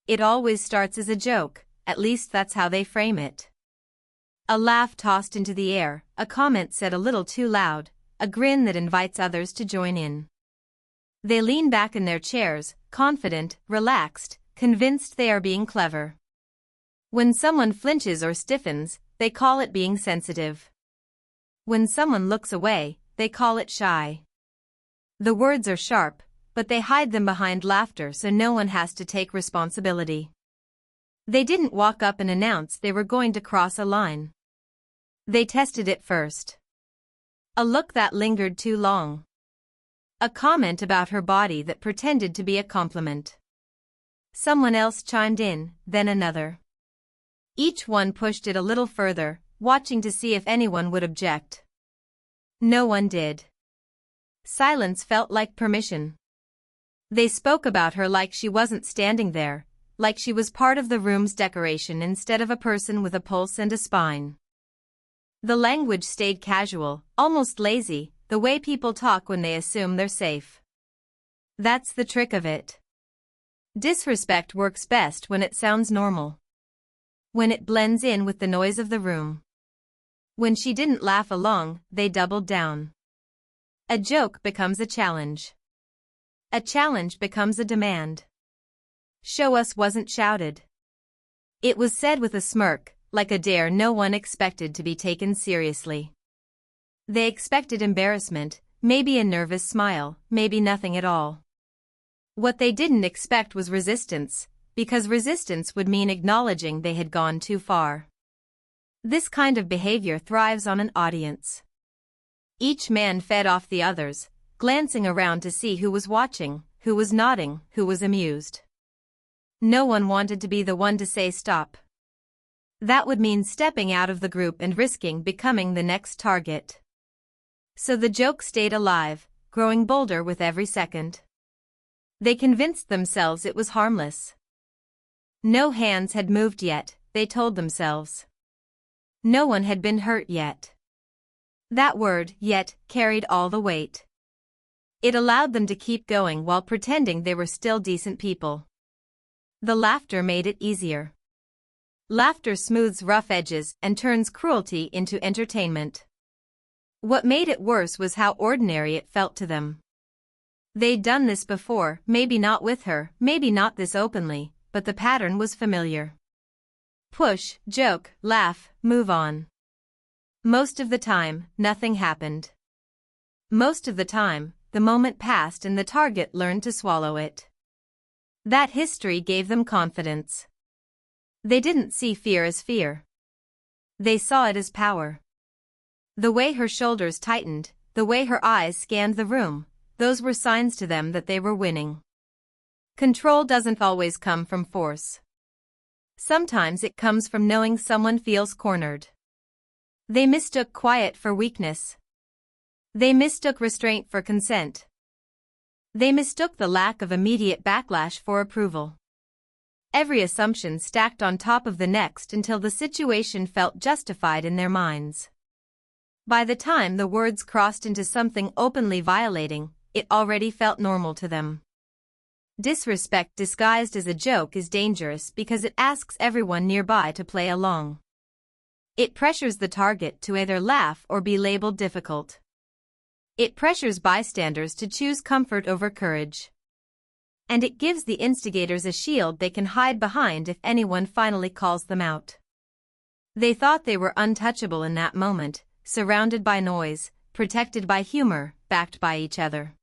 It always starts as a joke, at least that's how they frame it. A laugh tossed into the air, a comment said a little too loud, a grin that invites others to join in. They lean back in their chairs, confident, relaxed, convinced they are being clever. When someone flinches or stiffens, they call it being sensitive. When someone looks away, they call it shy. The words are sharp, but they hide them behind laughter so no one has to take responsibility. They didn't walk up and announce they were going to cross a line. They tested it first. A look that lingered too long. A comment about her body that pretended to be a compliment. Someone else chimed in, then another. Each one pushed it a little further, watching to see if anyone would object. No one did. Silence felt like permission. They spoke about her like she wasn't standing there, like she was part of the room's decoration instead of a person with a pulse and a spine. The language stayed casual, almost lazy, the way people talk when they assume they're safe. That's the trick of it. Disrespect works best when it sounds normal. When it blends in with the noise of the room. When she didn't laugh along, they doubled down. A joke becomes a challenge. A challenge becomes a demand. Show us wasn't shouted. It was said with a smirk, like a dare no one expected to be taken seriously. They expected embarrassment, maybe a nervous smile, maybe nothing at all. What they didn't expect was resistance, because resistance would mean acknowledging they had gone too far. This kind of behavior thrives on an audience. Each man fed off the others, glancing around to see who was watching, who was nodding, who was amused. No one wanted to be the one to say stop. That would mean stepping out of the group and risking becoming the next target. So the joke stayed alive, growing bolder with every second. They convinced themselves it was harmless. No hands had moved yet, they told themselves. No one had been hurt yet. That word, yet, carried all the weight. It allowed them to keep going while pretending they were still decent people. The laughter made it easier. Laughter smooths rough edges and turns cruelty into entertainment. What made it worse was how ordinary it felt to them. They'd done this before, maybe not with her, maybe not this openly, but the pattern was familiar. Push, joke, laugh, move on. Most of the time, nothing happened. Most of the time, the moment passed and the target learned to swallow it. That history gave them confidence. They didn't see fear as fear. They saw it as power. The way her shoulders tightened, the way her eyes scanned the room, those were signs to them that they were winning. Control doesn't always come from force. Sometimes it comes from knowing someone feels cornered. They mistook quiet for weakness. They mistook restraint for consent. They mistook the lack of immediate backlash for approval. Every assumption stacked on top of the next until the situation felt justified in their minds. By the time the words crossed into something openly violating, it already felt normal to them. Disrespect disguised as a joke is dangerous because it asks everyone nearby to play along. It pressures the target to either laugh or be labeled difficult. It pressures bystanders to choose comfort over courage. And it gives the instigators a shield they can hide behind if anyone finally calls them out. They thought they were untouchable in that moment, surrounded by noise, protected by humor, backed by each other.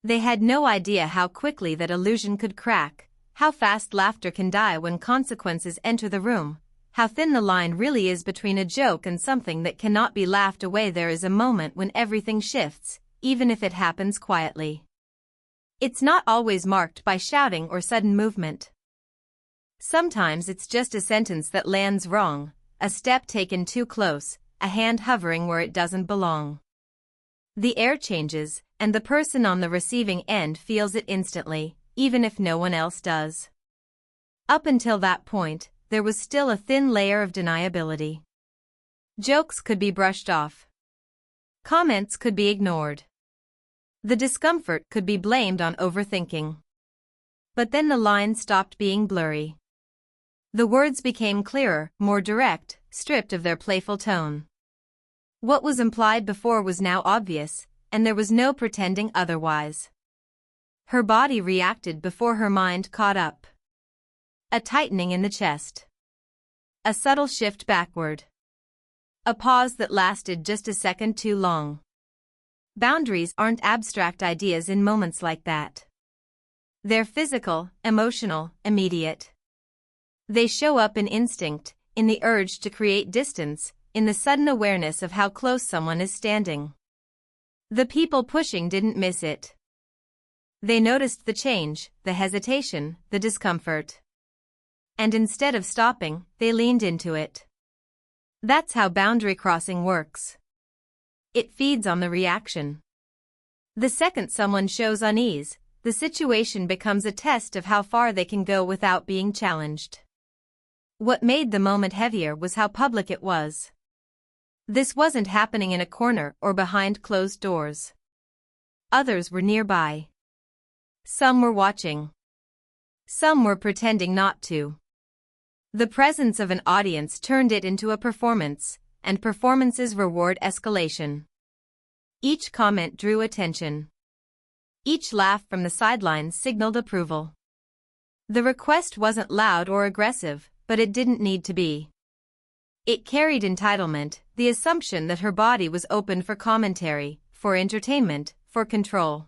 They had no idea how quickly that illusion could crack, how fast laughter can die when consequences enter the room, how thin the line really is between a joke and something that cannot be laughed away. There is a moment when everything shifts, even if it happens quietly. It's not always marked by shouting or sudden movement. Sometimes it's just a sentence that lands wrong, a step taken too close, a hand hovering where it doesn't belong. The air changes, and the person on the receiving end feels it instantly, even if no one else does. Up until that point, there was still a thin layer of deniability. Jokes could be brushed off. Comments could be ignored. The discomfort could be blamed on overthinking. But then the line stopped being blurry. The words became clearer, more direct, stripped of their playful tone. What was implied before was now obvious, and there was no pretending otherwise. Her body reacted before her mind caught up. A tightening in the chest. A subtle shift backward. A pause that lasted just a second too long. Boundaries aren't abstract ideas in moments like that. They're physical, emotional, immediate. They show up in instinct, in the urge to create distance, in the sudden awareness of how close someone is standing. The people pushing didn't miss it. They noticed the change, the hesitation, the discomfort. And instead of stopping, they leaned into it. That's how boundary crossing works. It feeds on the reaction. The second someone shows unease, the situation becomes a test of how far they can go without being challenged. What made the moment heavier was how public it was. This wasn't happening in a corner or behind closed doors. Others were nearby. Some were watching. Some were pretending not to. The presence of an audience turned it into a performance, and performances reward escalation. Each comment drew attention. Each laugh from the sidelines signaled approval. The request wasn't loud or aggressive, but it didn't need to be. It carried entitlement, the assumption that her body was open for commentary, for entertainment, for control.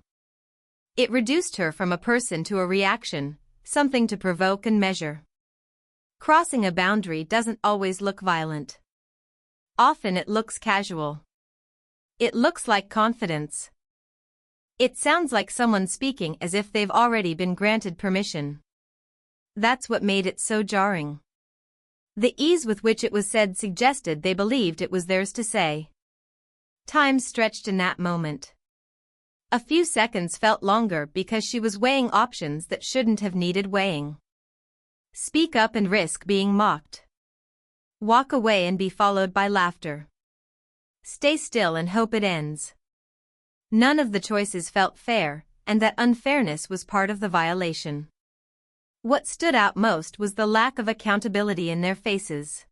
It reduced her from a person to a reaction, something to provoke and measure. Crossing a boundary doesn't always look violent. Often it looks casual. It looks like confidence. It sounds like someone speaking as if they've already been granted permission. That's what made it so jarring. The ease with which it was said suggested they believed it was theirs to say. Time stretched in that moment. A few seconds felt longer because she was weighing options that shouldn't have needed weighing. Speak up and risk being mocked. Walk away and be followed by laughter. Stay still and hope it ends. None of the choices felt fair, and that unfairness was part of the violation. What stood out most was the lack of accountability in their faces.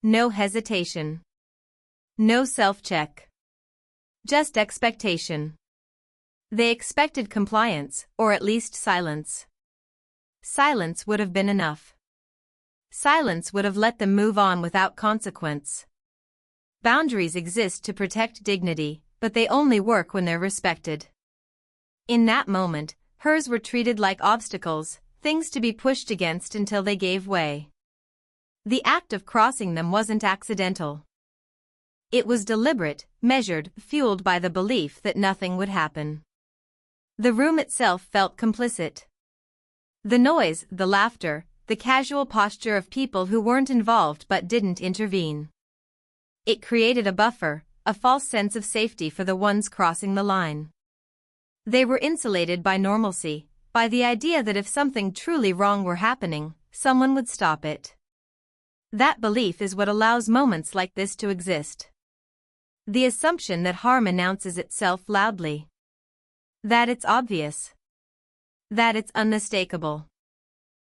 No hesitation. No self-check. Just expectation. They expected compliance, or at least silence. Silence would have been enough. Silence would have let them move on without consequence. Boundaries exist to protect dignity, but they only work when they're respected. In that moment, hers were treated like obstacles, things to be pushed against until they gave way. The act of crossing them wasn't accidental. It was deliberate, measured, fueled by the belief that nothing would happen. The room itself felt complicit. The noise, the laughter, the casual posture of people who weren't involved but didn't intervene. It created a buffer, a false sense of safety for the ones crossing the line. They were insulated by normalcy, by the idea that if something truly wrong were happening, someone would stop it. That belief is what allows moments like this to exist. The assumption that harm announces itself loudly. That it's obvious. That it's unmistakable.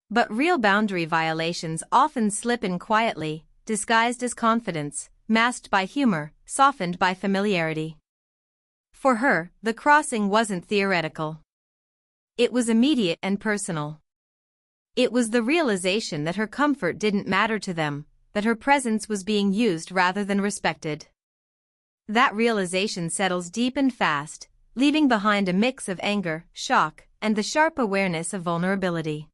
But real boundary violations often slip in quietly, disguised as confidence, masked by humor, softened by familiarity. For her, the crossing wasn't theoretical. It was immediate and personal. It was the realization that her comfort didn't matter to them, that her presence was being used rather than respected. That realization settles deep and fast, leaving behind a mix of anger, shock, and the sharp awareness of vulnerability.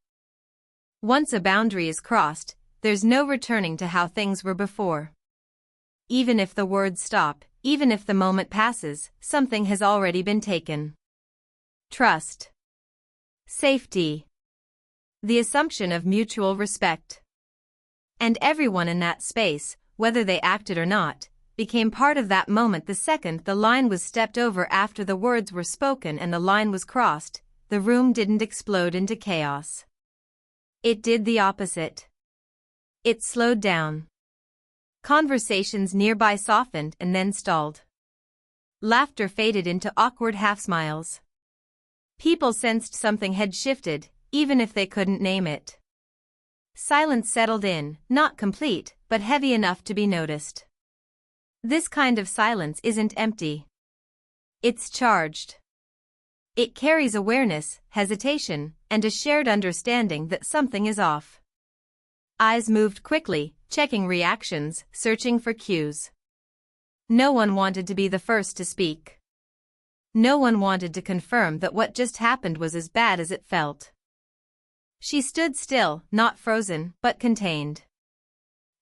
Once a boundary is crossed, there's no returning to how things were before. Even if the words stop, even if the moment passes, something has already been taken. Trust. Safety. The assumption of mutual respect. And everyone in that space, whether they acted or not, became part of that moment the second the line was stepped over. After the words were spoken and the line was crossed, the room didn't explode into chaos. It did the opposite. It slowed down. Conversations nearby softened and then stalled. Laughter faded into awkward half-smiles. People sensed something had shifted, even if they couldn't name it. Silence settled in, not complete, but heavy enough to be noticed. This kind of silence isn't empty. It's charged. It carries awareness, hesitation, and a shared understanding that something is off. Eyes moved quickly, checking reactions, searching for cues. No one wanted to be the first to speak. No one wanted to confirm that what just happened was as bad as it felt. She stood still, not frozen, but contained.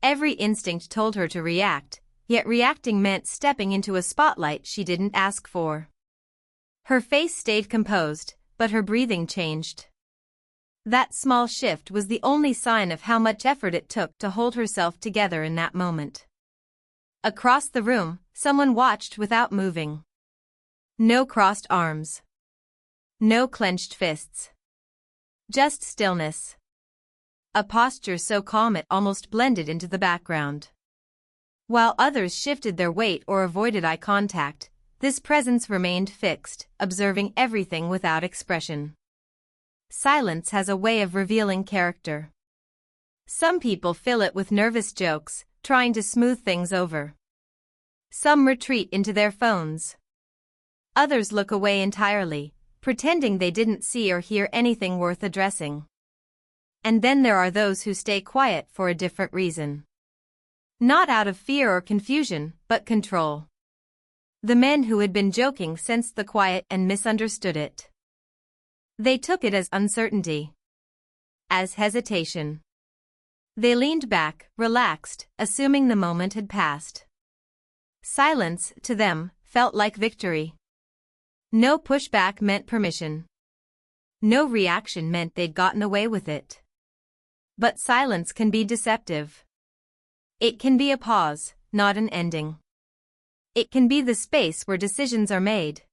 Every instinct told her to react, yet reacting meant stepping into a spotlight she didn't ask for. Her face stayed composed, but her breathing changed. That small shift was the only sign of how much effort it took to hold herself together in that moment. Across the room, someone watched without moving. No crossed arms. No clenched fists. Just stillness. A posture so calm it almost blended into the background. While others shifted their weight or avoided eye contact, this presence remained fixed, observing everything without expression. Silence has a way of revealing character. Some people fill it with nervous jokes, trying to smooth things over. Some retreat into their phones. Others look away entirely, pretending they didn't see or hear anything worth addressing. And then there are those who stay quiet for a different reason. Not out of fear or confusion, but control. The men who had been joking sensed the quiet and misunderstood it. They took it as uncertainty. As hesitation. They leaned back, relaxed, assuming the moment had passed. Silence, to them, felt like victory. No pushback meant permission. No reaction meant they'd gotten away with it. But silence can be deceptive. It can be a pause, not an ending. It can be the space where decisions are made.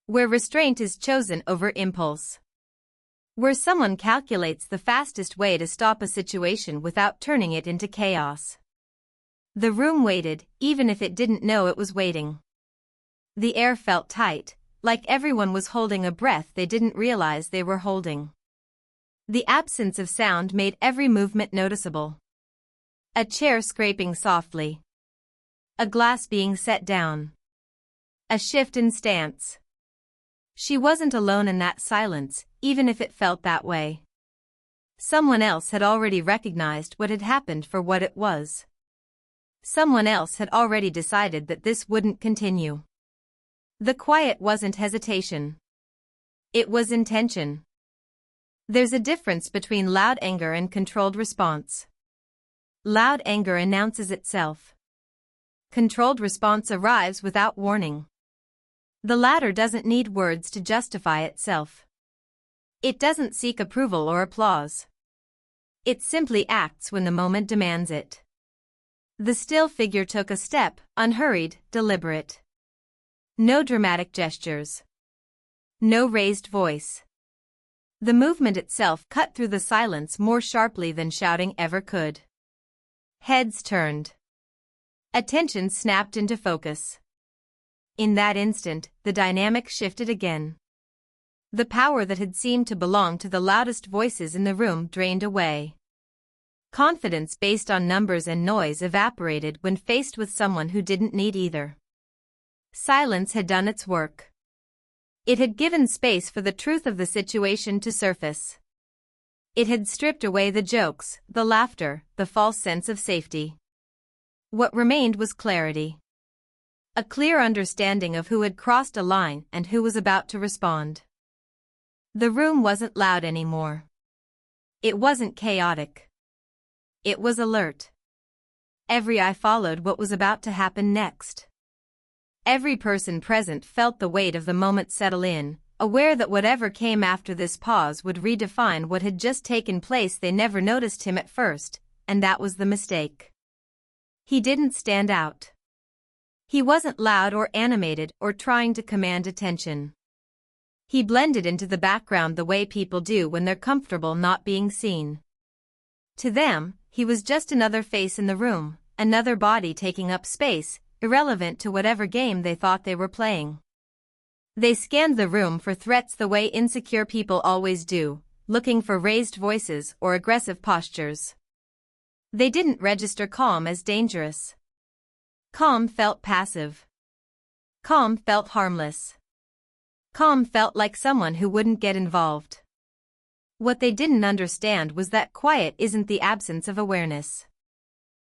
Where restraint is chosen over impulse. Where someone calculates the fastest way to stop a situation without turning it into chaos. The room waited, even if it didn't know it was waiting. The air felt tight, like everyone was holding a breath they didn't realize they were holding. The absence of sound made every movement noticeable. A chair scraping softly. A glass being set down. A shift in stance. She wasn't alone in that silence, even if it felt that way. Someone else had already recognized what had happened for what it was. Someone else had already decided that this wouldn't continue. The quiet wasn't hesitation. It was intention. There's a difference between loud anger and controlled response. Loud anger announces itself. Controlled response arrives without warning. The latter doesn't need words to justify itself. It doesn't seek approval or applause. It simply acts when the moment demands it. The still figure took a step, unhurried, deliberate. No dramatic gestures. No raised voice. The movement itself cut through the silence more sharply than shouting ever could. Heads turned. Attention snapped into focus. In that instant, the dynamic shifted again. The power that had seemed to belong to the loudest voices in the room drained away. Confidence based on numbers and noise evaporated when faced with someone who didn't need either. Silence had done its work. It had given space for the truth of the situation to surface. It had stripped away the jokes, the laughter, the false sense of safety. What remained was clarity. A clear understanding of who had crossed a line and who was about to respond. The room wasn't loud anymore. It wasn't chaotic. It was alert. Every eye followed what was about to happen next. Every person present felt the weight of the moment settle in, aware that whatever came after this pause would redefine what had just taken place. They never noticed him at first, and that was the mistake. He didn't stand out. He wasn't loud or animated or trying to command attention. He blended into the background the way people do when they're comfortable not being seen. To them, he was just another face in the room, another body taking up space, irrelevant to whatever game they thought they were playing. They scanned the room for threats the way insecure people always do, looking for raised voices or aggressive postures. They didn't register calm as dangerous. Calm felt passive. Calm felt harmless. Calm felt like someone who wouldn't get involved. What they didn't understand was that quiet isn't the absence of awareness.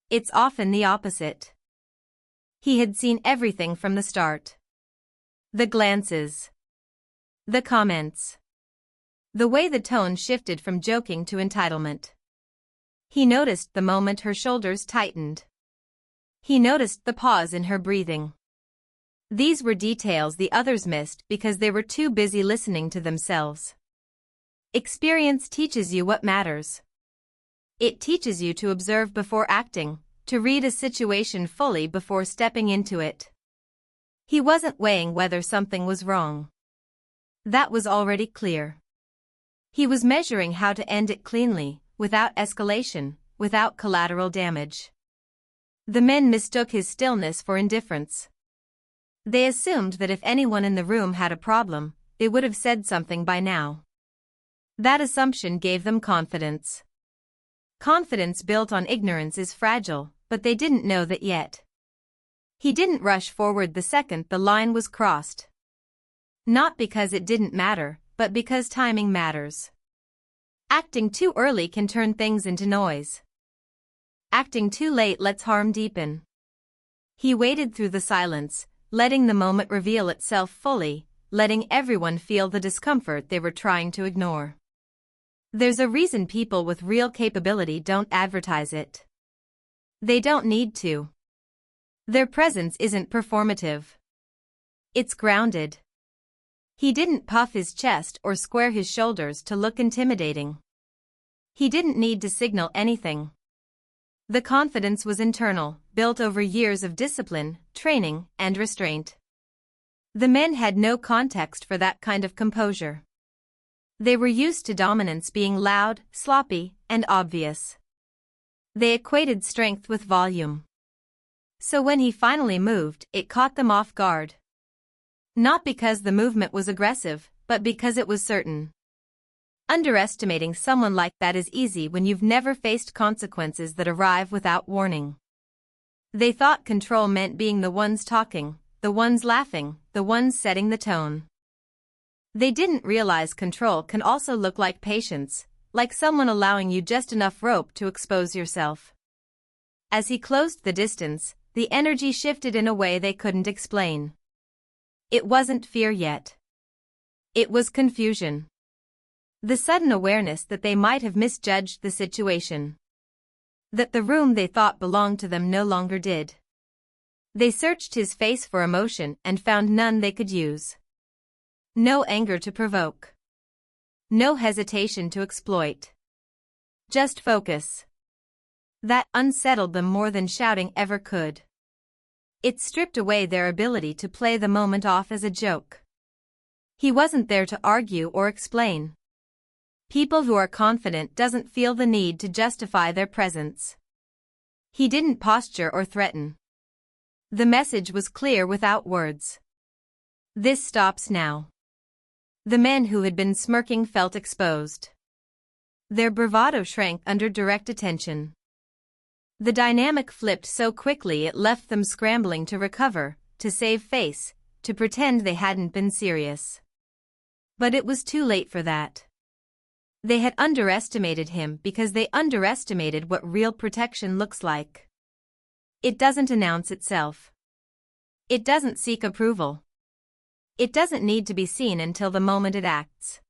It's often the opposite. He had seen everything from the start. The glances. The comments. The way the tone shifted from joking to entitlement. He noticed the moment her shoulders tightened. He noticed the pause in her breathing. These were details the others missed because they were too busy listening to themselves. Experience teaches you what matters. It teaches you to observe before acting, to read a situation fully before stepping into it. He wasn't weighing whether something was wrong. That was already clear. He was measuring how to end it cleanly, without escalation, without collateral damage. The men mistook his stillness for indifference. They assumed that if anyone in the room had a problem, they would have said something by now. That assumption gave them confidence. Confidence built on ignorance is fragile, but they didn't know that yet. He didn't rush forward the second the line was crossed. Not because it didn't matter, but because timing matters. Acting too early can turn things into noise. Acting too late lets harm deepen. He waited through the silence, letting the moment reveal itself fully, letting everyone feel the discomfort they were trying to ignore. There's a reason people with real capability don't advertise it. They don't need to. Their presence isn't performative. It's grounded. He didn't puff his chest or square his shoulders to look intimidating. He didn't need to signal anything. The confidence was internal, built over years of discipline, training, and restraint. The men had no context for that kind of composure. They were used to dominance being loud, sloppy, and obvious. They equated strength with volume. So when he finally moved, it caught them off guard. Not because the movement was aggressive, but because it was certain. Underestimating someone like that is easy when you've never faced consequences that arrive without warning. They thought control meant being the ones talking, the ones laughing, the ones setting the tone. They didn't realize control can also look like patience, like someone allowing you just enough rope to expose yourself. As he closed the distance, the energy shifted in a way they couldn't explain. It wasn't fear yet. It was confusion. The sudden awareness that they might have misjudged the situation. That the room they thought belonged to them no longer did. They searched his face for emotion and found none they could use. No anger to provoke. No hesitation to exploit. Just focus. That unsettled them more than shouting ever could. It stripped away their ability to play the moment off as a joke. He wasn't there to argue or explain. People who are confident doesn't feel the need to justify their presence. He didn't posture or threaten. The message was clear without words. This stops now. The men who had been smirking felt exposed. Their bravado shrank under direct attention. The dynamic flipped so quickly it left them scrambling to recover, to save face, to pretend they hadn't been serious. But it was too late for that. They had underestimated him because they underestimated what real protection looks like. It doesn't announce itself. It doesn't seek approval. It doesn't need to be seen until the moment it acts.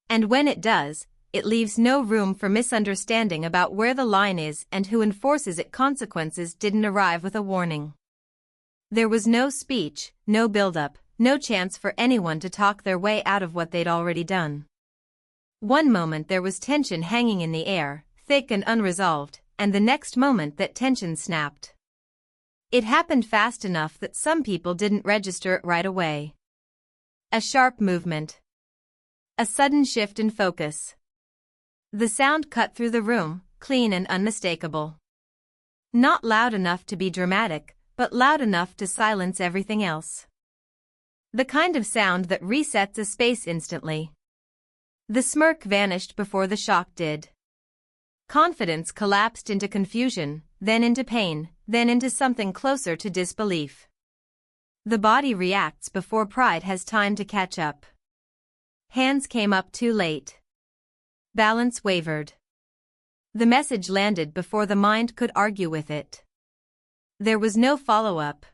And when it does, it leaves no room for misunderstanding about where the line is and who enforces it. Consequences didn't arrive with a warning. There was no speech, no build-up, no chance for anyone to talk their way out of what they'd already done. One moment there was tension hanging in the air, thick and unresolved, and the next moment that tension snapped. It happened fast enough that some people didn't register it right away. A sharp movement. A sudden shift in focus. The sound cut through the room, clean and unmistakable. Not loud enough to be dramatic, but loud enough to silence everything else. The kind of sound that resets a space instantly. The smirk vanished before the shock did. Confidence collapsed into confusion, then into pain, then into something closer to disbelief. The body reacts before pride has time to catch up. Hands came up too late. Balance wavered. The message landed before the mind could argue with it. There was no follow-up.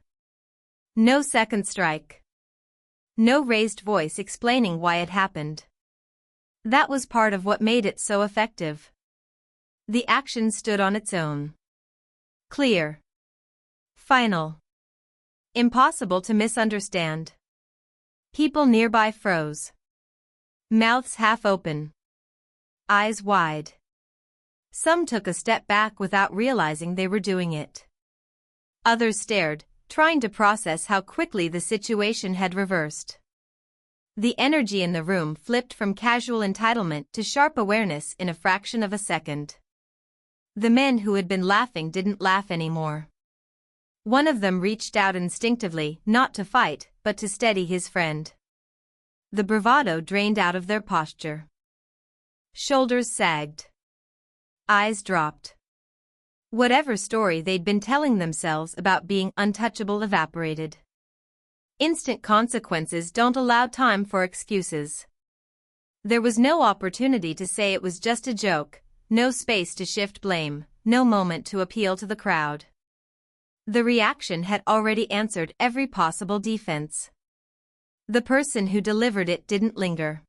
No second strike. No raised voice explaining why it happened. That was part of what made it so effective. The action stood on its own. Clear. Final. Impossible to misunderstand. People nearby froze. Mouths half open. Eyes wide. Some took a step back without realizing they were doing it. Others stared, trying to process how quickly the situation had reversed. The energy in the room flipped from casual entitlement to sharp awareness in a fraction of a second. The men who had been laughing didn't laugh anymore. One of them reached out instinctively, not to fight, but to steady his friend. The bravado drained out of their posture. Shoulders sagged. Eyes dropped. Whatever story they'd been telling themselves about being untouchable evaporated. Instant consequences don't allow time for excuses. There was no opportunity to say it was just a joke, no space to shift blame, no moment to appeal to the crowd. The reaction had already answered every possible defense. The person who delivered it didn't linger.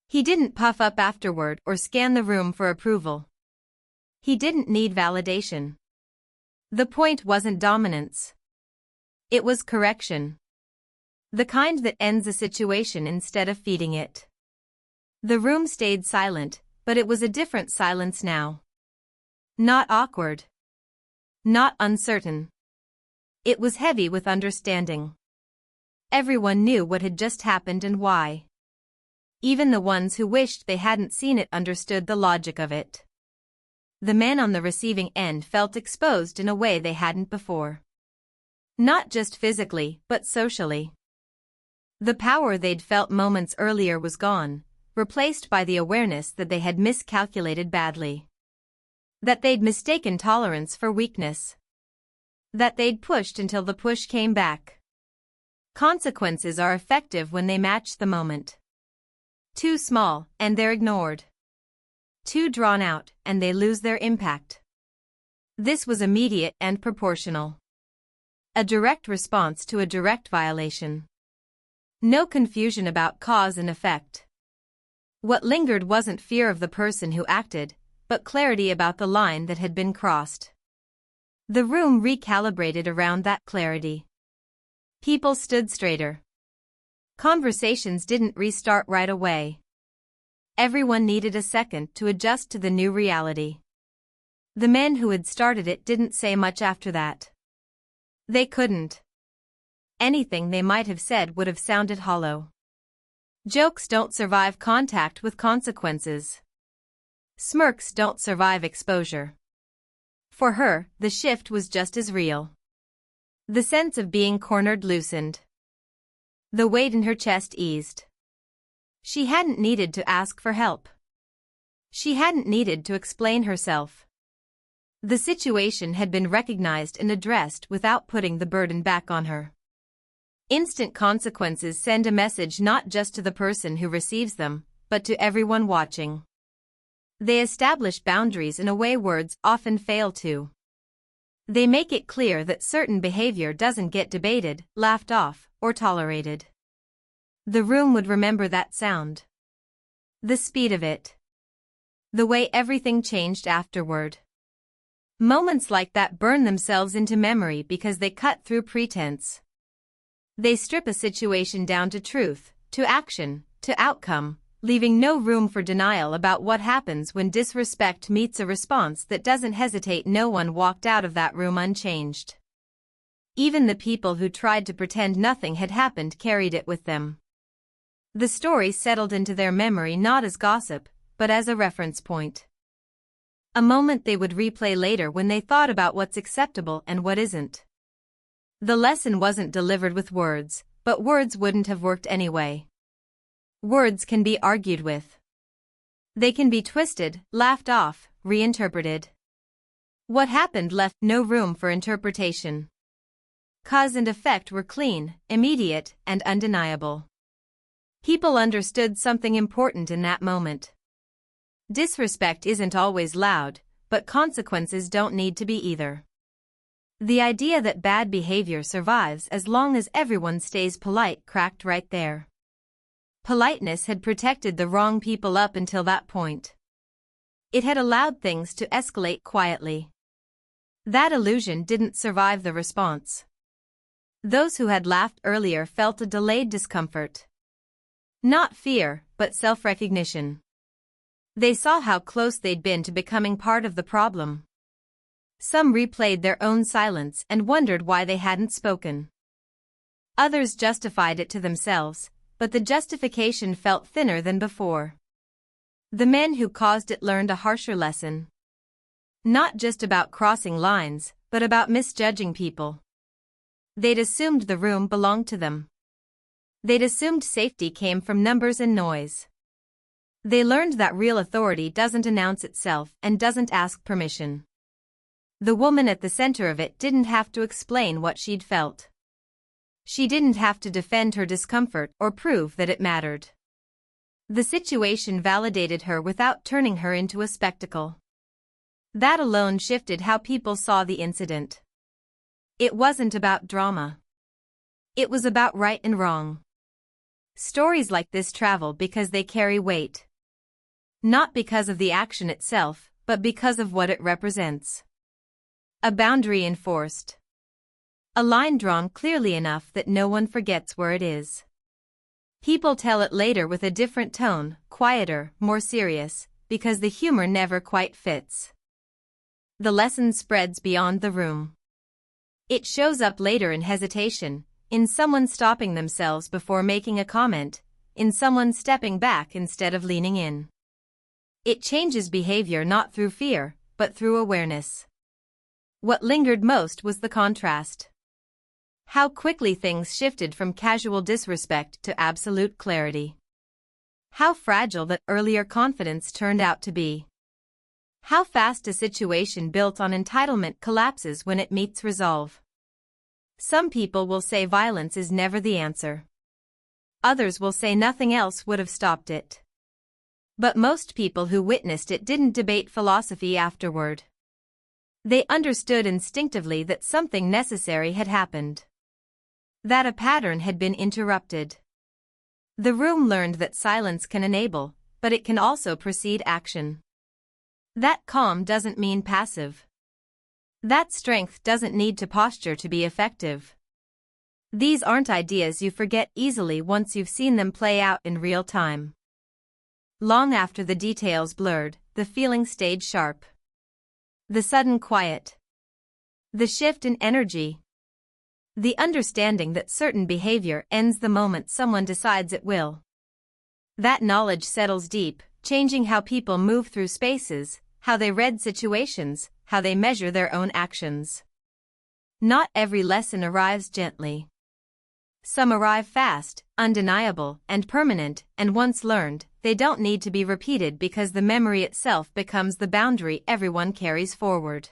He didn't puff up afterward or scan the room for approval. He didn't need validation. The point wasn't dominance. It was correction. The kind that ends a situation instead of feeding it. The room stayed silent, but it was a different silence now. Not awkward. Not uncertain. It was heavy with understanding. Everyone knew what had just happened and why. Even the ones who wished they hadn't seen it understood the logic of it. The men on the receiving end felt exposed in a way they hadn't before. Not just physically, but socially. The power they'd felt moments earlier was gone, replaced by the awareness that they had miscalculated badly. That they'd mistaken tolerance for weakness. That they'd pushed until the push came back. Consequences are effective when they match the moment. Too small, and they're ignored. Too drawn out, and they lose their impact. This was immediate and proportional. A direct response to a direct violation. No confusion about cause and effect. What lingered wasn't fear of the person who acted, but clarity about the line that had been crossed. The room recalibrated around that clarity. People stood straighter. Conversations didn't restart right away. Everyone needed a second to adjust to the new reality. The men who had started it didn't say much after that. They couldn't. Anything they might have said would have sounded hollow. Jokes don't survive contact with consequences. Smirks don't survive exposure. For her, the shift was just as real. The sense of being cornered loosened. The weight in her chest eased. She hadn't needed to ask for help. She hadn't needed to explain herself. The situation had been recognized and addressed without putting the burden back on her. Instant consequences send a message not just to the person who receives them, but to everyone watching. They establish boundaries in a way words often fail to. They make it clear that certain behavior doesn't get debated, laughed off, or tolerated. The room would remember that sound. The speed of it. The way everything changed afterward. Moments like that burn themselves into memory because they cut through pretense. They strip a situation down to truth, to action, to outcome, leaving no room for denial about what happens when disrespect meets a response that doesn't hesitate. No one walked out of that room unchanged. Even the people who tried to pretend nothing had happened carried it with them. The story settled into their memory not as gossip, but as a reference point. A moment they would replay later when they thought about what's acceptable and what isn't. The lesson wasn't delivered with words, but words wouldn't have worked anyway. Words can be argued with. They can be twisted, laughed off, reinterpreted. What happened left no room for interpretation. Cause and effect were clean, immediate, and undeniable. People understood something important in that moment. Disrespect isn't always loud, but consequences don't need to be either. The idea that bad behavior survives as long as everyone stays polite cracked right there. Politeness had protected the wrong people up until that point. It had allowed things to escalate quietly. That illusion didn't survive the response. Those who had laughed earlier felt a delayed discomfort. Not fear, but self-recognition. They saw how close they'd been to becoming part of the problem. Some replayed their own silence and wondered why they hadn't spoken. Others justified it to themselves, but the justification felt thinner than before. The men who caused it learned a harsher lesson. Not just about crossing lines, but about misjudging people. They'd assumed the room belonged to them. They'd assumed safety came from numbers and noise. They learned that real authority doesn't announce itself and doesn't ask permission. The woman at the center of it didn't have to explain what she'd felt. She didn't have to defend her discomfort or prove that it mattered. The situation validated her without turning her into a spectacle. That alone shifted how people saw the incident. It wasn't about drama. It was about right and wrong. Stories like this travel because they carry weight. Not because of the action itself, but because of what it represents. A boundary enforced. A line drawn clearly enough that no one forgets where it is. People tell it later with a different tone, quieter, more serious, because the humor never quite fits. The lesson spreads beyond the room. It shows up later in hesitation, in someone stopping themselves before making a comment, in someone stepping back instead of leaning in. It changes behavior not through fear, but through awareness. What lingered most was the contrast. How quickly things shifted from casual disrespect to absolute clarity. How fragile that earlier confidence turned out to be. How fast a situation built on entitlement collapses when it meets resolve. Some people will say violence is never the answer. Others will say nothing else would have stopped it. But most people who witnessed it didn't debate philosophy afterward. They understood instinctively that something necessary had happened. That a pattern had been interrupted. The room learned that silence can enable, but it can also precede action. That calm doesn't mean passive. That strength doesn't need to posture to be effective. These aren't ideas you forget easily once you've seen them play out in real time. Long after the details blurred, the feeling stayed sharp. The sudden quiet. The shift in energy. The understanding that certain behavior ends the moment someone decides it will. That knowledge settles deep, changing how people move through spaces, how they read situations, how they measure their own actions. Not every lesson arrives gently. Some arrive fast, undeniable, and permanent, and once learned, they don't need to be repeated because the memory itself becomes the boundary everyone carries forward.